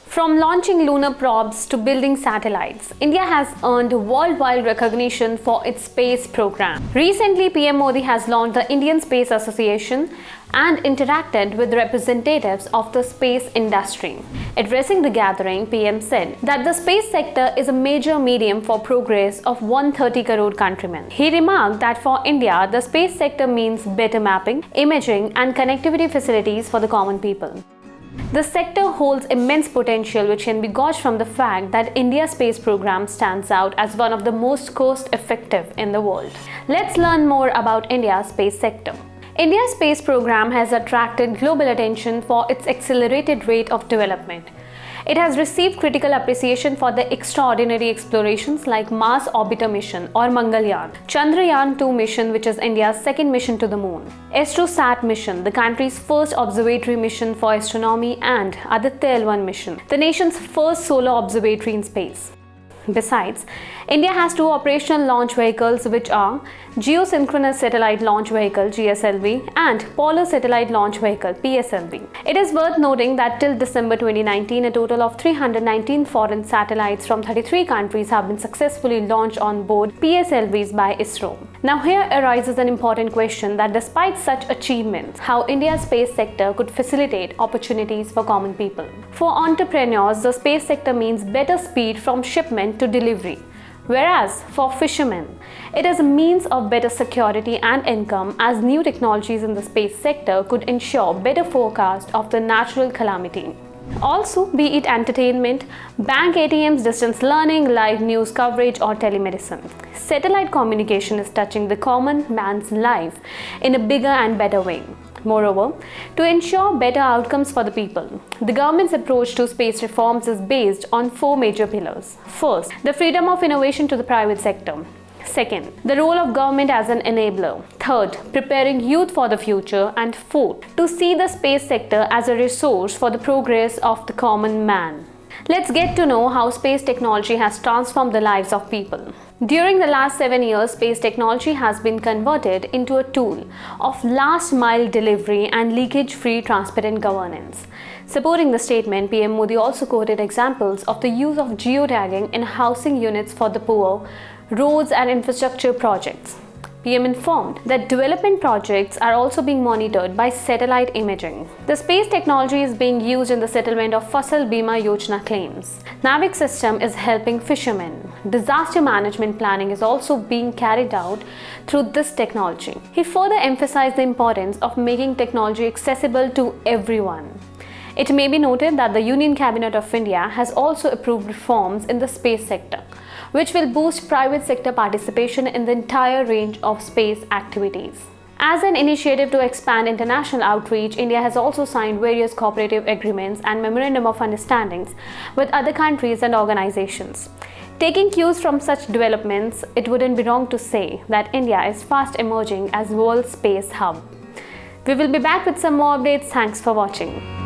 From launching lunar probes to building satellites, India has earned worldwide recognition for its space program. Recently, PM Modi has launched the Indian Space Association and interacted with representatives of the space industry. Addressing the gathering, PM said that the space sector is a major medium for progress of 130 crore countrymen. He remarked that for India, the space sector means better mapping, imaging, and connectivity facilities for the common people. The sector holds immense potential which can be gauged from the fact that India's space program stands out as one of the most cost-effective in the world. Let's learn more about India's space sector. India's space program has attracted global attention for its accelerated rate of development. It has received critical appreciation for the extraordinary explorations like Mars Orbiter mission or Mangalyaan, Chandrayaan-2 mission, which is India's second mission to the moon, AstroSat mission, the country's first observatory mission for astronomy, and Aditya L1 mission, the nation's first solar observatory in space. Besides, India has two operational launch vehicles which are Geosynchronous Satellite Launch Vehicle GSLV and Polar Satellite Launch Vehicle PSLV. It is worth noting that till December 2019, a total of 319 foreign satellites from 33 countries have been successfully launched on board PSLVs by ISRO. Now here arises an important question that despite such achievements, how India's space sector could facilitate opportunities for common people. For entrepreneurs, the space sector means better speed from shipment to delivery. Whereas for fishermen, it is a means of better security and income as new technologies in the space sector could ensure better forecast of the natural calamity. Also, be it entertainment, bank ATMs, distance learning, live news coverage or telemedicine, satellite communication is touching the common man's life in a bigger and better way. Moreover, to ensure better outcomes for the people, the government's approach to space reforms is based on four major pillars. First, the freedom of innovation to the private sector. Second, the role of government as an enabler. Third, preparing youth for the future. And fourth, to see the space sector as a resource for the progress of the common man. Let's get to know how space technology has transformed the lives of people. During the last 7 years, space technology has been converted into a tool of last-mile delivery and leakage-free transparent governance. Supporting the statement, PM Modi also quoted examples of the use of geotagging in housing units for the poor, roads and infrastructure projects. PM informed that development projects are also being monitored by satellite imaging. The space technology is being used in the settlement of Fasal Bima Yojana claims. NAVIC system is helping fishermen. Disaster management planning is also being carried out through this technology. He further emphasized the importance of making technology accessible to everyone. It may be noted that the Union Cabinet of India has also approved reforms in the space sector, which will boost private sector participation in the entire range of space activities. As an initiative to expand international outreach, India has also signed various cooperative agreements and memorandum of understandings with other countries and organizations. Taking cues from such developments, it wouldn't be wrong to say that India is fast emerging as world space hub. We will be back with some more updates. Thanks for watching.